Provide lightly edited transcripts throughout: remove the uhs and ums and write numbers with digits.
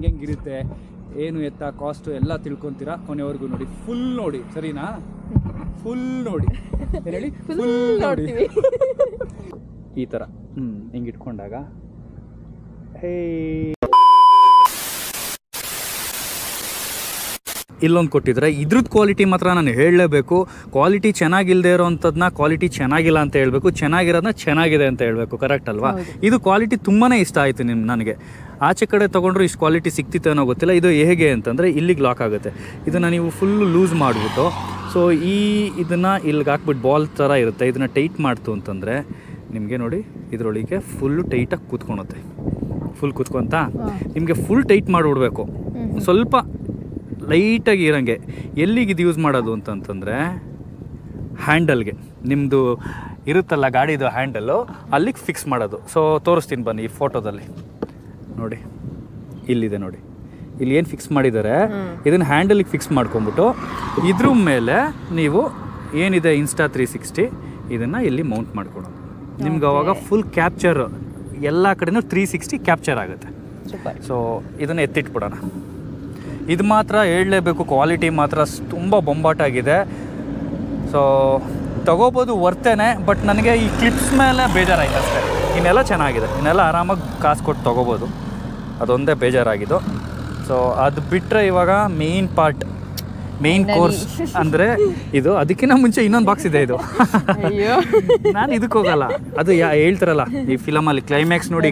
ಹೆಂಗಿರುತ್ತೆ ಏನು ಎತ್ತ ಕಾಸ್ಟು ಎಲ್ಲ ತಿಳ್ಕೊತೀರಾ. ಕೊನೆವರೆಗೂ ನೋಡಿ, ಫುಲ್ ನೋಡಿ, ಸರಿನಾ? ಫುಲ್ ನೋಡಿ, ಹೇಳಿ ಫುಲ್ ನೋಡಿ. ಈ ಥರ ಹಿಂಗೆ ಇಟ್ಕೊಂಡಾಗ ಇಲ್ಲೊಂದು ಕೊಟ್ಟಿದ್ರೆ ಇದ್ರದ್ದು ಕ್ವಾಲಿಟಿ ಮಾತ್ರ ನಾನು ಹೇಳಲೇಬೇಕು. ಕ್ವಾಲಿಟಿ ಚೆನ್ನಾಗಿಲ್ಲದೆ ಇರೋವಂಥದ್ದನ್ನ ಕ್ವಾಲಿಟಿ ಚೆನ್ನಾಗಿಲ್ಲ ಅಂತ ಹೇಳಬೇಕು, ಚೆನ್ನಾಗಿರೋದನ್ನ ಚೆನ್ನಾಗಿದೆ ಅಂತ ಹೇಳಬೇಕು. ಕರೆಕ್ಟ್ ಅಲ್ವಾ? ಇದು ಕ್ವಾಲಿಟಿ ತುಂಬಾ ಇಷ್ಟ ಆಯಿತು ನನಗೆ. ಆಚೆ ಕಡೆ ತೊಗೊಂಡ್ರು ಇಷ್ಟು ಕ್ವಾಲಿಟಿ ಸಿಕ್ತಿತ್ತು ಅನ್ನೋ ಗೊತ್ತಿಲ್ಲ. ಇದು ಹೇಗೆ ಅಂತಂದರೆ ಇಲ್ಲಿಗೆ ಲಾಕ್ ಆಗುತ್ತೆ. ಇದನ್ನು ನೀವು ಫುಲ್ಲು ಲೂಸ್ ಮಾಡಿಬಿಟ್ಟು, ಸೊ ಇದನ್ನು ಇಲ್ಲಿಗೆ ಹಾಕ್ಬಿಟ್ಟು ಬಾಲ್ ಥರ ಇರುತ್ತೆ, ಇದನ್ನು ಟೈಟ್ ಮಾಡ್ತು ಅಂತಂದರೆ ನಿಮಗೆ ನೋಡಿ ಇದರೊಳಗೆ ಫುಲ್ಲು ಟೈಟಾಗಿ ಕೂತ್ಕೊಳುತ್ತೆ. ಫುಲ್ ಕೂತ್ಕೊಂತ ನಿಮಗೆ ಫುಲ್ ಟೈಟ್ ಮಾಡಿಬಿಡ್ಬೇಕು, ಸ್ವಲ್ಪ ಲೈಟಾಗಿ ಇರೋಂಗೆ. ಎಲ್ಲಿಗೆ ಇದು ಯೂಸ್ ಮಾಡೋದು ಅಂತಂತಂದರೆ ಹ್ಯಾಂಡಲ್ಗೆ, ನಿಮ್ಮದು ಇರುತ್ತಲ್ಲ ಗಾಡಿದು ಹ್ಯಾಂಡಲ್ಲು, ಅಲ್ಲಿಗೆ ಫಿಕ್ಸ್ ಮಾಡೋದು. ಸೊ ತೋರಿಸ್ತೀನಿ ಬನ್ನಿ ಈ ಫೋಟೋದಲ್ಲಿ ನೋಡಿ, ಇಲ್ಲಿದೆ ನೋಡಿ, ಇಲ್ಲಿ ಏನು ಫಿಕ್ಸ್ ಮಾಡಿದ್ದಾರೆ ಇದನ್ನು ಹ್ಯಾಂಡಲಿಗೆ ಫಿಕ್ಸ್ ಮಾಡ್ಕೊಂಬಿಟ್ಟು ಇದ್ರ ಮೇಲೆ ನೀವು ಏನಿದೆ ಇನ್ಸ್ಟಾ 360 ಇದನ್ನು ಇಲ್ಲಿ ಮೌಂಟ್ ಮಾಡ್ಕೊಳೋದು. ನಿಮ್ಗೆ ಅವಾಗ ಫುಲ್ ಕ್ಯಾಪ್ಚರ್ ಎಲ್ಲ ಕಡೆನೂ 360 ಕ್ಯಾಪ್ಚರ್ ಆಗುತ್ತೆ. ಸೊ ಇದನ್ನು ಎತ್ತಿಟ್ಬಿಡೋಣ. ಇದು ಮಾತ್ರ ಹೇಳಲೇಬೇಕು, ಕ್ವಾಲಿಟಿ ಮಾತ್ರ ತುಂಬ ಬೊಂಬಾಟಾಗಿದೆ. ಸೊ ತಗೋಬೋದು, ವರ್ತೇನೆ. ಬಟ್ ನನಗೆ ಈ ಕ್ಲಿಪ್ಸ್ ಮೇಲೆ ಬೇಜಾರಾಯ್ತು ಅಷ್ಟೇ. ಇನ್ನೆಲ್ಲ ಚೆನ್ನಾಗಿದೆ, ಇನ್ನೆಲ್ಲ ಆರಾಮಾಗಿ ಕಾಸು ಕೊಟ್ಟು ತೊಗೋಬೋದು, ಅದೊಂದೇ ಬೇಜಾರಾಗಿದ್ದು. ಸೊ ಅದು ಬಿಟ್ಟರೆ ಇವಾಗ ಮೇನ್ ಕೋರ್ಸ್ ಅಂದರೆ ಇದು. ಅದಕ್ಕಿಂತ ಮುಂಚೆ ಇನ್ನೊಂದು ಬಾಕ್ಸ್ ಇದೆ. ಇದು ನಾನು ಇದಕ್ಕೆ ಹೋಗಲ್ಲ, ಅದು ಹೇಳ್ತಾರಲ್ಲ ಈ ಫಿಲಮಲ್ಲಿ ಕ್ಲೈಮ್ಯಾಕ್ಸ್ ನೋಡಿ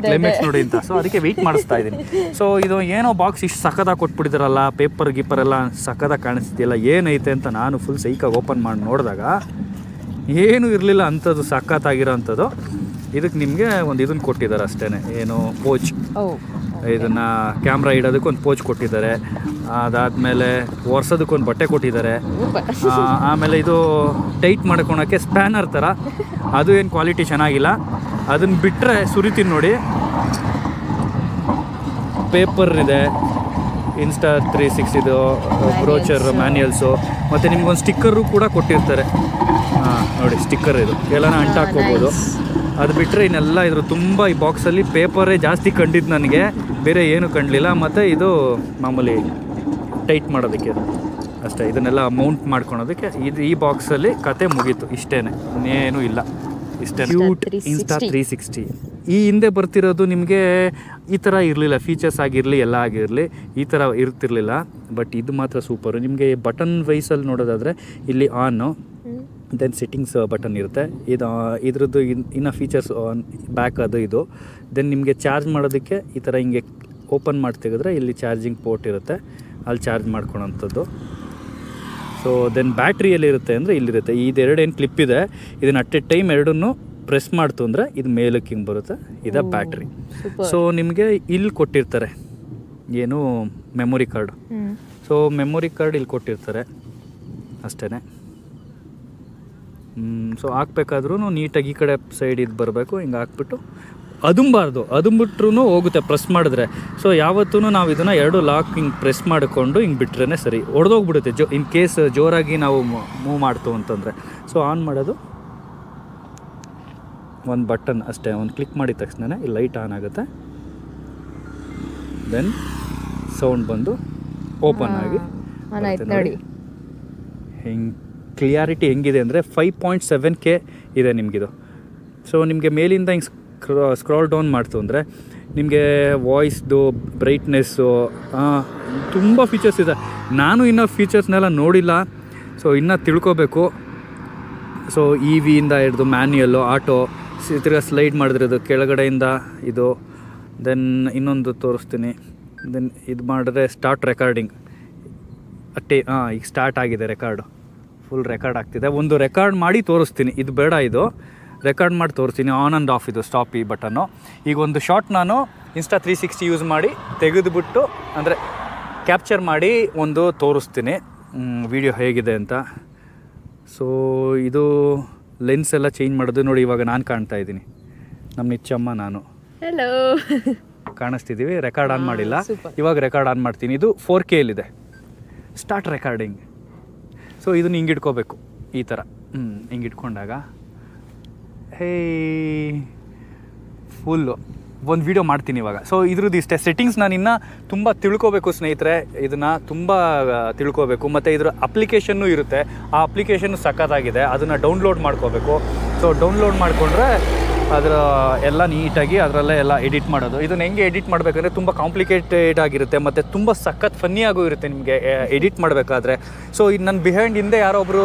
ಅಂತ. ಸೊ ಅದಕ್ಕೆ ವೆಯ್ಟ್ ಮಾಡಿಸ್ತಾ ಇದ್ದೀನಿ. ಸೊ ಇದು ಏನೋ ಬಾಕ್ಸ್ ಇಷ್ಟು ಸಕ್ಕದಾಗಿ ಕೊಟ್ಬಿಟ್ಟಿದ್ದಾರಲ್ಲ, ಪೇಪರ್ ಗೀಪರೆಲ್ಲ ಸಕ್ಕದಾಗಿ ಕಾಣಿಸ್ತಿದೆಯಲ್ಲ, ಏನೈತೆ ಅಂತ ನಾನು ಫುಲ್ ಸೈಕಾಗಿ ಓಪನ್ ಮಾಡಿ ನೋಡಿದಾಗ ಏನೂ ಇರಲಿಲ್ಲ ಅಂಥದ್ದು, ಸಕ್ಕತ್ತಾಗಿರೋ ಅಂಥದ್ದು. ಇದಕ್ಕೆ ನಿಮಗೆ ಒಂದು ಇದನ್ನು ಕೊಟ್ಟಿದ್ದಾರೆ ಅಷ್ಟೇ, ಏನು ಪೋಚ್. ಇದನ್ನು ಕ್ಯಾಮ್ರಾ ಇಡೋದಕ್ಕೆ ಒಂದು ಪೋಚ್ ಕೊಟ್ಟಿದ್ದಾರೆ. ಅದಾದಮೇಲೆ ಒರೆಸೋದಕ್ಕೊಂದು ಬಟ್ಟೆ ಕೊಟ್ಟಿದ್ದಾರೆ. ಆಮೇಲೆ ಇದು ಟೈಟ್ ಮಾಡ್ಕೊಳಕ್ಕೆ ಸ್ಪ್ಯಾನರ್ ಥರ, ಅದು ಏನು ಕ್ವಾಲಿಟಿ ಚೆನ್ನಾಗಿಲ್ಲ. ಅದನ್ನು ಬಿಟ್ಟರೆ ಸುರಿತೀನಿ ನೋಡಿ, ಪೇಪರ್ ಇದೆ, ಇನ್ಸ್ಟಾ 360 ಬ್ರೋಚರ್ ಮ್ಯಾನ್ಯಲ್ಸು, ಮತ್ತು ನಿಮ್ಗೊಂದು ಸ್ಟಿಕ್ಕರು ಕೂಡ ಕೊಟ್ಟಿರ್ತಾರೆ. ನೋಡಿ ಸ್ಟಿಕ್ಕರ್, ಇದು ಎಲ್ಲನ ಅಂಟಾಕ್ಕೋಬೋದು. ಅದು ಬಿಟ್ಟರೆ ಇನ್ನೆಲ್ಲ ಇದ್ರ ತುಂಬ ಈ ಬಾಕ್ಸಲ್ಲಿ ಪೇಪರೇ ಜಾಸ್ತಿ ಕಂಡಿದ್ದು ನನಗೆ, ಬೇರೆ ಏನು ಕಂಡಲಿಲ್ಲ. ಮತ್ತು ಇದು ಮಾಮೂಲಿ ಟೈಟ್ ಮಾಡೋದಕ್ಕೆ ಅಷ್ಟೇ, ಇದನ್ನೆಲ್ಲ ಮೌಂಟ್ ಮಾಡ್ಕೊಳೋದಕ್ಕೆ. ಈ ಬಾಕ್ಸಲ್ಲಿ ಕತೆ ಮುಗೀತು, ಇಷ್ಟೇ, ಇನ್ನೇನು ಇಲ್ಲ, ಇಷ್ಟೇ. Cute insta 360. ಈ ಹಿಂದೆ ಬರ್ತಿರೋದು ನಿಮಗೆ ಈ ಥರ ಇರಲಿಲ್ಲ, ಫೀಚರ್ಸ್ ಆಗಿರಲಿ ಎಲ್ಲ ಆಗಿರಲಿ ಈ ಥರ ಇರ್ತಿರ್ಲಿಲ್ಲ. ಬಟ್ ಇದು ಮಾತ್ರ ಸೂಪರು. ನಿಮಗೆ ಬಟನ್ ವೈಸಲ್ಲಿ ನೋಡೋದಾದರೆ ಇಲ್ಲಿ ಆನು, ದೆನ್ ಸೆಟ್ಟಿಂಗ್ಸ್ ಬಟನ್ ಇರುತ್ತೆ. ಇದ್ರದ್ದು ಇನ್ನು ಫೀಚರ್ಸ್ ಬ್ಯಾಕ್ ಅದು ಇದು. ದೆನ್ ನಿಮಗೆ ಚಾರ್ಜ್ ಮಾಡೋದಕ್ಕೆ ಈ ಥರ ಹಿಂಗೆ ಓಪನ್ ಮಾಡಿ ತೆಗೆದ್ರೆ ಇಲ್ಲಿ ಚಾರ್ಜಿಂಗ್ ಪೋರ್ಟ್ ಇರುತ್ತೆ, ಅಲ್ಲಿ ಚಾರ್ಜ್ ಮಾಡ್ಕೊಳೋಂಥದ್ದು. ಸೊ ದೆನ್ ಬ್ಯಾಟ್ರಿಯಲ್ಲಿರುತ್ತೆ ಅಂದರೆ ಇಲ್ಲಿರುತ್ತೆ. ಇದೆರಡೇನು ಕ್ಲಿಪ್ ಇದೆ, ಇದನ್ನು ಅಟ್ ಎ ಟೈಮ್ ಎರಡನ್ನೂ ಪ್ರೆಸ್ ಮಾಡ್ತು ಅಂದರೆ ಇದು ಮೇಲಕ್ಕೆ ಹಿಂಗೆ ಬರುತ್ತೆ, ಇದು ಬ್ಯಾಟ್ರಿ. ಸೊ ನಿಮಗೆ ಇಲ್ಲಿ ಕೊಟ್ಟಿರ್ತಾರೆ ಏನು memory card. So memory card ಇಲ್ಲಿ ಕೊಟ್ಟಿರ್ತಾರೆ ಅಷ್ಟೇ. ಸೊ ಹಾಕ್ಬೇಕಾದ್ರೂ ನೀಟಾಗಿ ಈ ಕಡೆ ಸೈಡ್ ಇದು ಬರಬೇಕು, ಹಿಂಗೆ ಹಾಕ್ಬಿಟ್ಟು ಅದುಂಬಿಟ್ರೂ ಹೋಗುತ್ತೆ ಪ್ರೆಸ್ ಮಾಡಿದ್ರೆ. ಸೊ ಯಾವತ್ತೂ ನಾವು ಇದನ್ನು ಎರಡು ಲಾಕ್ ಹಿಂಗೆ ಪ್ರೆಸ್ ಮಾಡಿಕೊಂಡು ಹಿಂಗೆ ಬಿಟ್ರೇ ಸರಿ, ಹೊಡೆದೋಗ್ಬಿಡುತ್ತೆ ಇನ್ ಕೇಸ್ ಜೋರಾಗಿ ನಾವು ಮೂವ್ ಮಾಡ್ತು ಅಂತಂದರೆ. ಸೊ ಆನ್ ಮಾಡೋದು ಒಂದು ಬಟನ್ ಅಷ್ಟೇ, ಒಂದು ಕ್ಲಿಕ್ ಮಾಡಿದ ತಕ್ಷಣ ಇಲ್ಲಿ ಲೈಟ್ ಆನ್ ಆಗುತ್ತೆ. ದೆನ್ ಸೌಂಡ್ ಬಂದು ಓಪನ್ ಆಗಿ ನೋಡಿ. ಹಿಂಗೆ ಕ್ಲಿಯಾರಿಟಿ ಹೆಂಗಿದೆ ಅಂದರೆ 5.7K ಇದೆ ನಿಮಗಿದು. ಸೊ ನಿಮಗೆ ಮೇಲಿಂದ ಹಿಂಗೆ ಸ್ಕ್ರಾಲ್ ಡೌನ್ ಮಾಡ್ತು ಅಂದರೆ ನಿಮಗೆ ವಾಯ್ಸ್ದು ಬ್ರೈಟ್ನೆಸ್ಸು ತುಂಬ ಫೀಚರ್ಸ್ ಇದೆ. ನಾನು ಇನ್ನೂ ಫೀಚರ್ಸ್ನೆಲ್ಲ ನೋಡಿಲ್ಲ, ಸೊ ಇನ್ನೂ ತಿಳ್ಕೊಬೇಕು. ಸೊ ಇ ವಿಯಿಂದ ಹಿಡಿದು ಮ್ಯಾನ್ಯಲ್ಲು, ಆಟೋ, ತಿರ್ಗಾ ಸ್ಲೈಡ್ ಮಾಡಿದ್ರದು ಕೆಳಗಡೆಯಿಂದ ಇದು. ದೆನ್ ಇನ್ನೊಂದು ತೋರಿಸ್ತೀನಿ. ದೆನ್ ಇದು ಮಾಡಿದ್ರೆ ಸ್ಟಾರ್ಟ್ ರೆಕಾರ್ಡಿಂಗ್ ಈಗ ಸ್ಟಾರ್ಟ್ ಆಗಿದೆ, ರೆಕಾರ್ಡು ಫುಲ್ ರೆಕಾರ್ಡ್ ಆಗ್ತಿದೆ. ಒಂದು ರೆಕಾರ್ಡ್ ಮಾಡಿ ತೋರಿಸ್ತೀನಿ, ಇದು ಬೇಡ, ಇದು ರೆಕಾರ್ಡ್ ಮಾಡಿ ತೋರಿಸ್ತೀನಿ. ಆನ್ ಆ್ಯಂಡ್ ಆಫ್ ಇದು ಸ್ಟಾಪ್ ಈ ಬಟನ್ನು. ಈಗ ಒಂದು ಶಾಟ್ ನಾನು ಇನ್ಸ್ಟಾ 360 ಯೂಸ್ ಮಾಡಿ ತೆಗೆದುಬಿಟ್ಟು ಅಂದರೆ ಕ್ಯಾಪ್ಚರ್ ಮಾಡಿ ಒಂದು ತೋರಿಸ್ತೀನಿ ವಿಡಿಯೋ ಹೇಗಿದೆ ಅಂತ. ಸೊ ಇದು ಲೆನ್ಸ್ ಎಲ್ಲ ಚೇಂಜ್ ಮಾಡೋದು ನೋಡಿ. ಇವಾಗ ನಾನು ಕಾಣ್ತಾ ಇದ್ದೀನಿ, ನಮ್ಮ ನಿಚ್ಚಮ್ಮ ನಾನು ಹೆಲೋ ಕಾಣಿಸ್ತಿದ್ದೀವಿ. ರೆಕಾರ್ಡ್ ಆನ್ ಮಾಡಿಲ್ಲ, ಇವಾಗ ರೆಕಾರ್ಡ್ ಆನ್ ಮಾಡ್ತೀನಿ. ಇದು 4K ಯಲ್ಲಿದೆ, ಸ್ಟಾರ್ಟ್ ರೆಕಾರ್ಡಿಂಗ್. ಸೊ ಇದನ್ನು ಹಿಂಗೆ ಇಟ್ಕೋಬೇಕು ಈ ಥರ, ಹಿಂಗೆ ಇಟ್ಕೊಂಡಾಗ ಫುಲ್ಲು ಒಂದು ವಿಡಿಯೋ ಮಾಡ್ತೀನಿ ಇವಾಗ. ಸೊ ಇದ್ರದ್ದು ಇಷ್ಟೇ ಸೆಟ್ಟಿಂಗ್ಸ್ ನಾನು ಇನ್ನೂ ತುಂಬ ತಿಳ್ಕೊಬೇಕು ಸ್ನೇಹಿತರೆ, ಇದನ್ನು ತುಂಬ ತಿಳ್ಕೊಬೇಕು. ಮತ್ತು ಇದ್ರ ಅಪ್ಲಿಕೇಶನ್ನು ಇರುತ್ತೆ, ಆ ಅಪ್ಲಿಕೇಶನ್ನು ಸಖತ್ತಾಗಿದೆ, ಅದನ್ನು ಡೌನ್ಲೋಡ್ ಮಾಡ್ಕೋಬೇಕು. ಸೊ ಡೌನ್ಲೋಡ್ ಮಾಡಿಕೊಂಡ್ರೆ ಅದರ ಎಲ್ಲ ನೀಟಾಗಿ ಅದರಲ್ಲೇ ಎಲ್ಲ ಎಡಿಟ್ ಮಾಡೋದು. ಇದನ್ನು ಹೆಂಗೆ ಎಡಿಟ್ ಮಾಡಬೇಕಂದ್ರೆ ತುಂಬ ಕಾಂಪ್ಲಿಕೇಟೆಡ್ ಆಗಿರುತ್ತೆ ಮತ್ತು ತುಂಬ ಸಖತ್ ಫನ್ನಿಯಾಗೂ ಇರುತ್ತೆ ನಿಮಗೆ ಎಡಿಟ್ ಮಾಡಬೇಕಾದ್ರೆ. ಸೊ ಇದು ನನ್ನ ಬಿಹೈಂಡ್ ಹಿಂದೆ ಯಾರೋ ಒಬ್ಬರು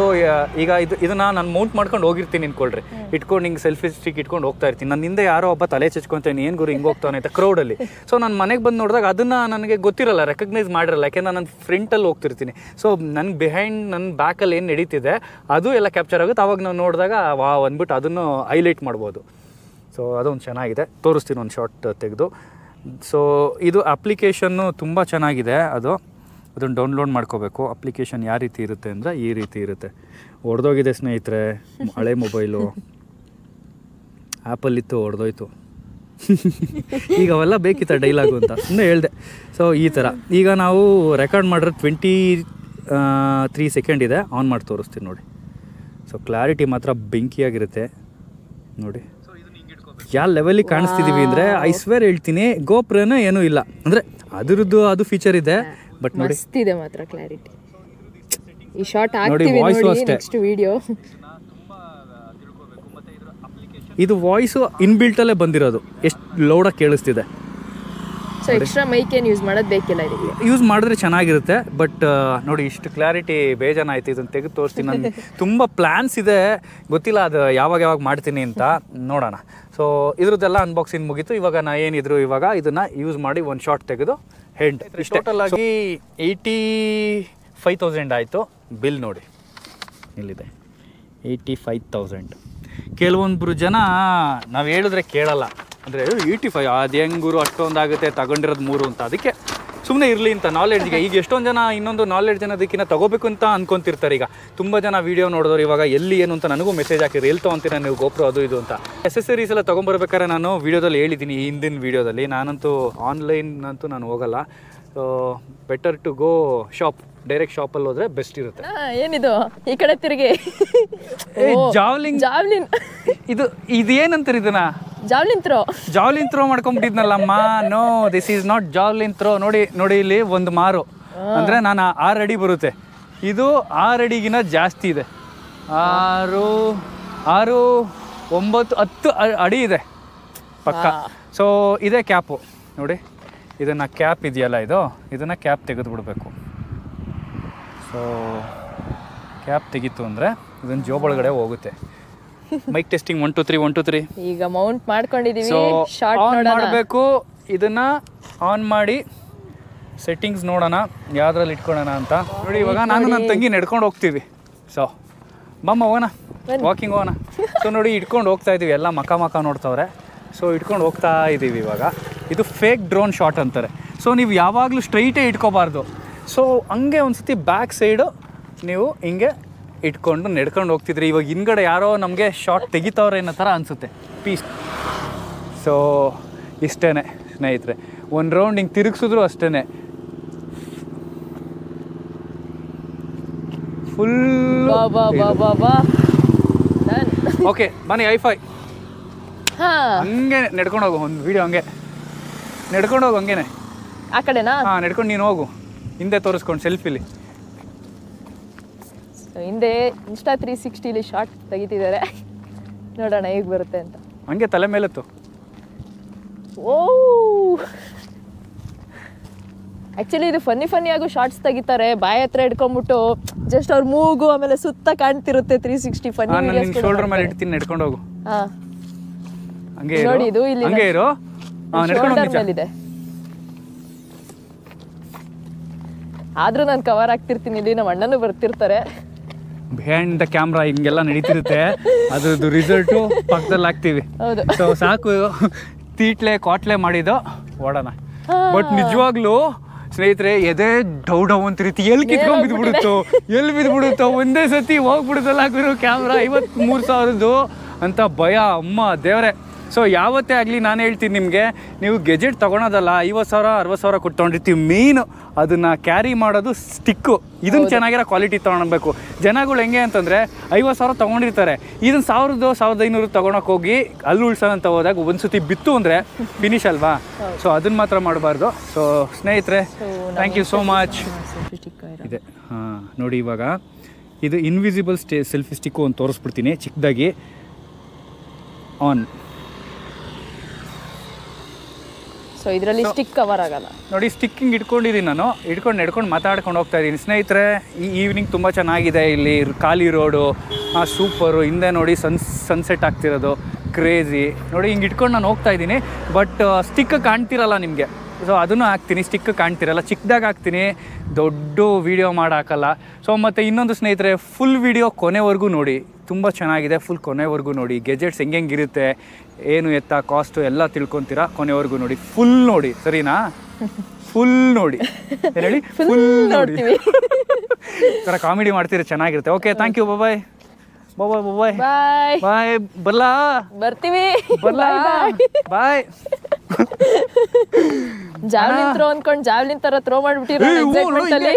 ಈಗ ಇದನ್ನು ನಾನು ಮೌಂಟ್ ಮಾಡ್ಕೊಂಡು ಹೋಗಿರ್ತೀನಿ ಅಂದ್ಕೊಳ್ರಿ, ಇಟ್ಕೊಂಡು ಹಿಂಗೆ ಸೆಲ್ಫಿ ಸ್ಟಿಕ್ ಇಟ್ಕೊಂಡು ಹೋಗ್ತಾ ಇರ್ತೀನಿ. ನನ್ನ ಹಿಂದೆ ಯಾರೋ ಒಬ್ಬ ತಲೆ ಚಚ್ಕೊತಾನೆ, ಏನು ಗುರು ಹಿಂಗೆ ಹೋಗ್ತಾನೆ ಅಂತ ಕ್ರೌಡಲ್ಲಿ. ಸೊ ನಾನು ಮನೆಗೆ ಬಂದು ನೋಡಿದಾಗ ಅದನ್ನು ನನಗೆ ಗೊತ್ತಿರಲ್ಲ, ರೆಕಗ್ನೈಸ್ ಮಾಡಿರಲ್ಲ, ಯಾಕೆಂದ್ರೆ ನಾನು ಫ್ರಂಟಲ್ಲಿ ಹೋಗ್ತಿರ್ತೀನಿ. ಸೊ ನನ್ನ ಬಿಹೈಂಡ್ ನನ್ನ ಬ್ಯಾಕಲ್ಲಿ ಏನು ನಡೀತಿದೆ ಅದು ಎಲ್ಲ ಕ್ಯಾಪ್ಚರ್ ಆಗುತ್ತೆ. ಆವಾಗ ನಾವು ನೋಡಿದಾಗ ಅಂದ್ಬಿಟ್ಟು ಅದನ್ನು ಹೈಲೈಟ್ ಮಾಡ್ಬೋದು. ಸೊ ಅದೊಂದು ಚೆನ್ನಾಗಿದೆ, ತೋರಿಸ್ತೀನಿ ಒಂದು ಶಾರ್ಟ್ ತೆಗೆದು. ಸೊ ಇದು ಅಪ್ಲಿಕೇಶನ್ನು ತುಂಬ ಚೆನ್ನಾಗಿದೆ, ಅದನ್ನು ಡೌನ್ಲೋಡ್ ಮಾಡ್ಕೋಬೇಕು. ಅಪ್ಲಿಕೇಶನ್ ಯಾವ ರೀತಿ ಇರುತ್ತೆ ಅಂದರೆ ಈ ರೀತಿ ಇರುತ್ತೆ. ಹೊಡೆದೋಗಿದೆ ಸ್ನೇಹಿತರೆ ಹಳೆ ಮೊಬೈಲು, ಆ್ಯಪಲ್ಲಿತ್ತು ಹೊಡೆದೋಯ್ತು. ಈಗ ಅವೆಲ್ಲ ಬೇಕಿತ್ತ ಡೈಲಾಗು ಅಂತ ಸುಮ್ಮನೆ ಹೇಳಿದೆ. ಸೊ ಈ ಥರ ಈಗ ನಾವು ರೆಕಾರ್ಡ್ ಮಾಡಿದ್ರೆ 23 ಸೆಕೆಂಡ್ ಇದೆ, ಆನ್ ಮಾಡಿ ತೋರಿಸ್ತೀನಿ ನೋಡಿ. ಸೊ ಕ್ಲಾರಿಟಿ ಮಾತ್ರ ಬೆಂಕಿಯಾಗಿರುತ್ತೆ ನೋಡಿ, ಯಾವ ಲೆವೆಲಿಗೆ ಕಾಣಿಸ್ತಿದ್ದೀವಿ ಅಂದರೆ ಐ ಸ್ವೇರ್ ಹೇಳ್ತೀನಿ ಗೋಪ್ರನ ಏನೂ ಇಲ್ಲ ಅಂದರೆ ಅದರದ್ದು ಅದು ಫೀಚರ್ ಇದೆ, ಬಟ್ ನೋಡಿ ಇದೆ ಮಾತ್ರ ಕ್ಲಾರಿಟಿ. ಈ ಶಾರ್ಟ್ ಹಾಕ್ತೀವಿ ನೋಡಿ ನೆಕ್ಸ್ಟ್ ವಿಡಿಯೋ. ಇದು ವಾಯ್ಸು ಇನ್ಬಿಲ್ಟಲ್ಲೇ ಬಂದಿರೋದು, ಎಷ್ಟು ಲೌಡಾಗಿ ಕೇಳಿಸ್ತಿದೆ. ಸೊ ಎಕ್ಸ್ಟ್ರಾ ಮೈಕ್ ಏನು ಯೂಸ್ ಮಾಡೋದು ಬೇಕಿಲ್ಲ, ಇದಕ್ಕೆ ಯೂಸ್ ಮಾಡಿದ್ರೆ ಚೆನ್ನಾಗಿರುತ್ತೆ. ಬಟ್ ನೋಡಿ ಇಷ್ಟು ಕ್ಲಾರಿಟಿ ಬೇಜಾನಾಯ್ತು. ಇದನ್ನು ತೆಗೆದು ತೋರಿಸ್ತೀನಿ. ನನಗೆ ತುಂಬ ಪ್ಲ್ಯಾನ್ಸ್ ಇದೆ, ಗೊತ್ತಿಲ್ಲ ಅದು ಯಾವಾಗ ಮಾಡ್ತೀನಿ ಅಂತ, ನೋಡೋಣ. ಸೊ ಇದ್ರದ್ದೆಲ್ಲ ಅನ್ಬಾಕ್ಸಿಂಗ್ ಮುಗೀತು. ಇವಾಗ ಏನಿದ್ರು ಇವಾಗ ಇದನ್ನು ಯೂಸ್ ಮಾಡಿ ಒಂದು ಶಾರ್ಟ್ ತೆಗೆದು ಹೆಡ್ ಟೋಟಲ್ ಆಗಿ 85,000 ಆಯಿತು. ಬಿಲ್ ನೋಡಿ ಇಲ್ಲಿದೆ 85,000. ಕೆಲವೊಂದು ಜನ ನಾವು ಹೇಳಿದ್ರೆ ಕೇಳಲ್ಲ, ಅಂದರೆ 85 ಅದು ಹೆಂಗುರು ಅಷ್ಟೊಂದಾಗುತ್ತೆ, ತಗೊಂಡಿರೋದು 3 ಅಂತ. ಅದಕ್ಕೆ ಸುಮ್ಮನೆ ಇರಲಿ ಅಂತ ನಾಲೆಡ್ಜ್ಗೆ. ಈಗ ಎಷ್ಟೊಂದು ಜನ ಇನ್ನೊಂದು ನಾಲೆಡ್ಜ್ ಅನ್ನೋದಕ್ಕಿಂತ ತೊಗೋಬೇಕು ಅಂತ ಅಂದ್ಕೊತಿರ್ತಾರೆ. ಈಗ ತುಂಬ ಜನ ವೀಡಿಯೋ ನೋಡಿದವ್ರು ಇವಾಗ ಎಲ್ಲಿ ಏನು ಅಂತ ನನಗೂ ಮೆಸೇಜ್ ಹಾಕಿದ್ರು, ಎಲ್ಲಿ ತೊಗೊಂತೀರ ನೀವು ಗೋಪ್ರೋ ಅದು ಇದು ಅಂತ. ಎಸೆಸರೀಸ್ ಎಲ್ಲ ತೊಗೊಂಬರ್ಬೇಕಾದ್ರೆ ನಾನು ವೀಡಿಯೋದಲ್ಲಿ ಹೇಳಿದ್ದೀನಿ, ಹಿಂದಿನ ವೀಡಿಯೋದಲ್ಲಿ. ನಾನಂತೂ ಆನ್ಲೈನ್ ಅಂತೂ ನಾನು ಹೋಗಲ್ಲ. So better to go shop, direct ಶಾಪಲ್ಲಿ ಹೋದರೆ ಬೆಸ್ಟ್ ಇರುತ್ತೆ. ಏನಿದು ಈ ಕಡೆ ತಿರುಗಿ ಜಾವ್ಲಿನ್ ಇದೇನಂತಾರೆ ಇದನ್ನ? ಜಾವ್ಲಿನ್ ಥ್ರೋ ಮಾಡ್ಕೊಂಡ್ಬಿಟ್ಟಿದ್ನಲ್ಲಮ್ಮ. No, this is not javelin throw. ನೋಡಿ ಇಲ್ಲಿ ಒಂದು ಮಾರು ಅಂದರೆ ನಾನು 6 ಅಡಿ ಬರುತ್ತೆ, ಇದು 6 ಅಡಿಗಿನ ಜಾಸ್ತಿ ಇದೆ. 6, 9, 10 ಅಡಿ ಇದೆ ಪಕ್ಕ. ಸೊ ಇದೇ ಕ್ಯಾಪು ನೋಡಿ, ಇದನ್ನು ಕ್ಯಾಪ್ ಇದೆಯಲ್ಲ ಇದನ್ನು ಕ್ಯಾಪ್ ತೆಗೆದು ಬಿಡಬೇಕು. ಸೊ ಕ್ಯಾಪ್ ತೆಗಿತು ಅಂದರೆ ಇದನ್ನು ಜೋಬೊಳಗಡೆ ಹೋಗುತ್ತೆ. Mic testing 1 2 3 1 2 3. ಈಗ ಮೌಂಟ್ ಮಾಡ್ಕೊಂಡಿದ್ದೀವಿ. ಆನ್ ಮಾಡಬೇಕು, ಇದನ್ನು ಆನ್ ಮಾಡಿ ಸೆಟ್ಟಿಂಗ್ಸ್ ನೋಡೋಣ ಯಾವ್ದ್ರಲ್ಲಿ ಇಟ್ಕೊಳ್ಳೋಣ ಅಂತ. ನೋಡಿ ಇವಾಗ ನಾನು ನನ್ನ ತಂಗಿ ನಡ್ಕೊಂಡು ಹೋಗ್ತೀವಿ. ಸೊ ಬಮ್ಮ ಹೋಗೋಣ, ವಾಕಿಂಗ್ ಹೋಗೋಣ. ಸೊ ನೋಡಿ ಇಟ್ಕೊಂಡು ಹೋಗ್ತಾ ಇದ್ದೀವಿ, ಎಲ್ಲ ಮಕ ನೋಡ್ತವ್ರೆ. ಸೊ ಇಟ್ಕೊಂಡು ಹೋಗ್ತಾ ಇದ್ದೀವಿ. ಇವಾಗ ಇದು ಫೇಕ್ ಡ್ರೋನ್ ಶಾಟ್ ಅಂತಾರೆ. ಸೊ ನೀವು ಯಾವಾಗಲೂ ಸ್ಟ್ರೈಟೇ ಇಟ್ಕೋಬಾರ್ದು. ಸೊ ಹಂಗೆ ಒಂದು ಸತಿ ಬ್ಯಾಕ್ ಸೈಡು ನೀವು ಹಿಂಗೆ ಇಟ್ಕೊಂಡು ನಡ್ಕೊಂಡು ಹೋಗ್ತಿದ್ರಿ. ಇವಾಗ ಹಿಂದ್ಗಡೆ ಯಾರೋ ನಮಗೆ ಶಾರ್ಟ್ ತೆಗಿತವ್ರೆ ಅನ್ನೋ ಥರ ಅನಿಸುತ್ತೆ. ಪೀಸ್. ಸೊ ಇಷ್ಟೇ ಸ್ನೇಹಿತರೆ, ಒಂದು ರೌಂಡ್ ಹಿಂಗೆ ತಿರುಗಿಸಿದ್ರು ಅಷ್ಟೇ ಫುಲ್. ಓಕೆ ಬನ್ನಿ ಐಫೈ ಹಂಗೆ ನಡ್ಕೊಂಡು ಹೋಗು. ಒಂದು ವೀಡಿಯೋ ಹಂಗೆ ನಡ್ಕೊಂಡು ಹೋಗು, ಹಂಗೇನೆ ಆ ಕಡೆನಾ? ಹಾಂ ನಡ್ಕೊಂಡು ನೀನು ಹೋಗು, ಹಿಂದೆ ತೋರಿಸ್ಕೊಂಡು ಸೆಲ್ಫಿಲಿ. ಹಿಂದೆ ಇನ್ಸ್ಟಾ 360 ಶಾರ್ಟ್ ತೆಗಿತಿದ್ದಾರೆ, ನೋಡೋಣ ಹೇಗೆ ಬರುತ್ತೆ ಅಂತ. ಹಂಗೆ ತಲೆ ಮೇಲೆತ್ತು. ಓ ಆ್ಯಕ್ಚುಲಿ ಇದು ಫನ್ನಿ ಆಗೋ ಶಾರ್ಟ್ಸ್ ತೆಗಿತಾರೆ, ಬಾಯಿ ಹತ್ರ ಇಟ್ಕೊಂಡ್ಬಿಟ್ಟು ಜಸ್ಟ್ ಅವ್ರ ಮೂಗು ಆಮೇಲೆ ಸುತ್ತ ಕಾಣ್ತಿರುತ್ತೆ. 360 ಫನ್ನಿ ಶೋಲ್ಡರ್ ಮೇಲೆ ಇಡ್ತೀನಿ, ನಡ್ಕೊಂಡು ಹೋಗು. ಹಾಂ ಹಂಗೆ ನೋಡಿ, ಇದು ಇಲ್ಲಿ ಹಂಗೆ ಇರು, ಶೋಲ್ಡರ್ ಮೇಲಿದೆ. ಆದ್ರೂ ನಾನು ಕವರ್ ಆಗ್ತಿರ್ತೀನಿ, ಇಲ್ಲಿ ನಮ್ಮ ಅಣ್ಣನೂ ಬರ್ತಿರ್ತಾರೆ. ಬಿಹೈಂಡ್ ದ ಕ್ಯಾಮ್ರಾ ಹಿಂಗೆಲ್ಲ ನಡೀತಿರುತ್ತೆ, ಅದ್ರದ್ದು ರಿಸಲ್ಟು ಪಕ್ಕದಲ್ಲಿ ಹಾಕ್ತೀವಿ. ಹೌದು. ಸೊ ಸಾಕು, ಕಾಟ್ಲೆ ಮಾಡಿದ್ದು ಓಡೋಣ. ಬಟ್ ನಿಜವಾಗ್ಲೂ ಸ್ನೇಹಿತರೆ ಎದೆ ಡೌ ಅಂತಿರುತ್ತೆ, ಎಲ್ಲಿ ಕಿತ್ಕೊಂಡ್ ಬಿದ್ಬಿಡುತ್ತೋ ಒಂದೇ ಸತಿ ಹೋಗ್ಬಿಡುತ್ತಲ್ಲ ಗುರು ಕ್ಯಾಮ್ರಾ 53,000 ಅಂತ ಭಯ. ಅಮ್ಮ ದೇವ್ರೆ, ಸೊ ಯಾವತ್ತೇ ಆಗಲಿ ನಾನು ಹೇಳ್ತೀನಿ ನಿಮಗೆ, ನೀವು ಗೆಜೆಟ್ ತೊಗೊಳೋದಲ್ಲ 50,000 60,000 ಕೊಟ್ಟು ತೊಗೊಂಡಿರ್ತೀವಿ. ಮೇಯ್ನು ಅದನ್ನು ಕ್ಯಾರಿ ಮಾಡೋದು ಸ್ಟಿಕ್ಕು. ಇದನ್ನು ಚೆನ್ನಾಗಿರೋ ಕ್ವಾಲಿಟಿ ತೊಗೊಳ್ಬೇಕು. ಜನಗಳು ಹೆಂಗೆ ಅಂತಂದರೆ 50,000 ತೊಗೊಂಡಿರ್ತಾರೆ, ಇದನ್ನು 1,000-1,500 ತೊಗೊಳಕ್ಕೆ ಹೋಗಿ ಅಲ್ಲಿ ಉಳ್ಸೋಣ ಅಂತ ಹೋದಾಗ ಒಂದು ಸತಿ ಬಿತ್ತು ಅಂದರೆ ಫಿನಿಶ್ ಅಲ್ವಾ. ಸೊ ಅದನ್ನು ಮಾತ್ರ ಮಾಡಬಾರ್ದು. ಸೊ ಸ್ನೇಹಿತರೆ, ಥ್ಯಾಂಕ್ ಯು ಸೋ ಮಚ್. ಇದೆ ಹಾಂ ನೋಡಿ, ಇವಾಗ ಇದು ಇನ್ವಿಸಿಬಲ್ ಸೆಲ್ಫಿ ಸ್ಟಿಕ್ಕು ಅಂತ ತೋರಿಸ್ಬಿಡ್ತೀನಿ ಚಿಕ್ಕದಾಗಿ. ಆನ್. ಸೊ ಇದರಲ್ಲಿ ಸ್ಟಿಕ್ ಕವರ್ ಆಗಲ್ಲ ನೋಡಿ, ಸ್ಟಿಕ್ಕಿಂಗ್ ಇಟ್ಕೊಂಡಿದ್ದೀನಿ ನಾನು, ನಡ್ಕೊಂಡು ಮಾತಾಡ್ಕೊಂಡು ಹೋಗ್ತಾ ಇದ್ದೀನಿ. ಸ್ನೇಹಿತರೆ, ಈ ಈವ್ನಿಂಗ್ ತುಂಬ ಚೆನ್ನಾಗಿದೆ. ಇಲ್ಲಿ ಖಾಲಿ ರೋಡು, ಸೂಪರು. ಹಿಂದೆ ನೋಡಿ ಸನ್ಸೆಟ್ ಆಗ್ತಿರೋದು ಕ್ರೇಜಿ. ನೋಡಿ ಹಿಂಗೆ ಇಟ್ಕೊಂಡು ನಾನು ಹೋಗ್ತಾ ಇದ್ದೀನಿ. ಬಟ್ ಸ್ಟಿಕ್ ಕಾಣ್ತಿರಲ್ಲ ನಿಮಗೆ. ಸೊ ಅದನ್ನು ಹಾಕ್ತೀನಿ, ಸ್ಟಿಕ್ ಕಾಣ್ತಿರಲ್ಲ, ಚಿಕ್ಕದಾಗಿ ಹಾಕ್ತೀನಿ, ದೊಡ್ಡ ವೀಡಿಯೋ ಮಾಡಿ ಹಾಕಲ್ಲ. ಸೊ ಮತ್ತು ಇನ್ನೊಂದು ಸ್ನೇಹಿತರೆ, ಫುಲ್ ವೀಡಿಯೋ ಕೊನೆವರೆಗೂ ನೋಡಿ, ತುಂಬ ಚೆನ್ನಾಗಿದೆ. ಫುಲ್ ಕೊನೆವರೆಗೂ ನೋಡಿ, ಗೆಜೆಟ್ಸ್ ಹೆಂಗಿರುತ್ತೆ, ಏನು ಎತ್ತ ಕಾಸ್ಟು ಎಲ್ಲ ತಿಳ್ಕೊತೀರಾ. ಕೊನೆವರೆಗೂ ನೋಡಿ, ಫುಲ್ ನೋಡಿ, ಸರಿನಾ? ಫುಲ್ ನೋಡಿ, ಏನು ಹೇಳಿ, ಫುಲ್ ನೋಡಿ. ಥರ ಕಾಮಿಡಿ ಮಾಡ್ತೀರಾ, ಚೆನ್ನಾಗಿರುತ್ತೆ. Okay, thank you. Bye bye bye bye bye. ಬರ್ಲಾ? ಬರ್ತೀವಿ. ಬರ್ಲಾ? ಬಾಯ್. ಜಾವ್ಲಿನ್ ಥ್ರೋ ಅನ್ಕೊಂಡು ಜಾವ್ಲಿನ್ ತರ ಥ್ರೋ ಮಾಡ್ಬಿಟ್ಟಿರೋ ಎಕ್ಸೈಟ್ಮೆಂಟ್ ಅಲ್ಲಿ.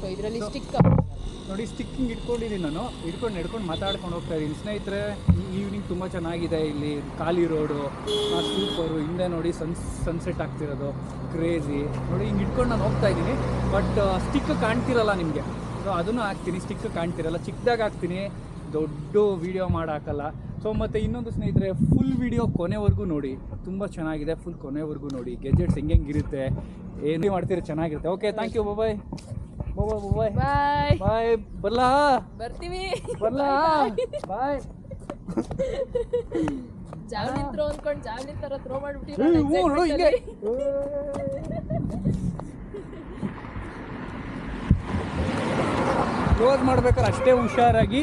ಸೊ ಇದರಲ್ಲಿ ಸ್ಟಿಕ್ ನೋಡಿ, ಸ್ಟಿಕ್ಕಿಂಗ್ ಇಟ್ಕೊಂಡಿದ್ದೀನಿ ನಾನು, ನಡ್ಕೊಂಡು ಮಾತಾಡ್ಕೊಂಡು ಹೋಗ್ತಾ ಇದ್ದೀನಿ. ಸ್ನೇಹಿತರೆ, ಈ ಈವ್ನಿಂಗ್ ತುಂಬ ಚೆನ್ನಾಗಿದೆ. ಇಲ್ಲಿ ಖಾಲಿ ರೋಡು, ಸೂಪರು. ಹಿಂದೆ ನೋಡಿ ಸನ್ಸೆಟ್ ಆಗ್ತಿರೋದು ಕ್ರೇಜಿ. ನೋಡಿ ಹಿಂಗೆ ಇಟ್ಕೊಂಡು ನಾನು ಹೋಗ್ತಾ ಇದ್ದೀನಿ. ಬಟ್ ಸ್ಟಿಕ್ ಕಾಣ್ತಿರಲ್ಲ ನಿಮಗೆ. ಸೊ ಅದನ್ನು ಹಾಕ್ತೀನಿ, ಸ್ಟಿಕ್ ಕಾಣ್ತಿರಲ್ಲ, ಚಿಕ್ಕದಾಗಿ ಹಾಕ್ತೀನಿ, ದೊಡ್ಡ ವೀಡಿಯೋ ಮಾಡಿ ಹಾಕಲ್ಲ. ಸೊ ಮತ್ತು ಇನ್ನೊಂದು ಸ್ನೇಹಿತರೆ, ಫುಲ್ ವೀಡಿಯೋ ಕೊನೆವರೆಗೂ ನೋಡಿ, ತುಂಬ ಚೆನ್ನಾಗಿದೆ. ಫುಲ್ ಕೊನೆವರೆಗೂ ನೋಡಿ, ಗೆಜೆಟ್ಸ್ ಹೆಂಗಿರುತ್ತೆ, ಏನು ಮಾಡ್ತೀರಿ, ಚೆನ್ನಾಗಿರುತ್ತೆ. Okay, thank you. Bye bye bye bye. ಬರ್ಲಾ? ಬರ್ತೀವಿ. ಬರ್ಲಾ? ಬಾಯ್. ಜಾವ್ಲಿನ್ ಥ್ರೋ ಅನ್ಕೊಂಡು ಜಾವ್ಲಿನ್ ತರ ಥ್ರೋ ಮಾಡ್ಬಿಟ್ಟಿರೋ ಕ್ಲೋಸ್ ಮಾಡ್ಬೇಕಾದ್ರೆ ಅಷ್ಟೇ ಹುಷಾರಾಗಿ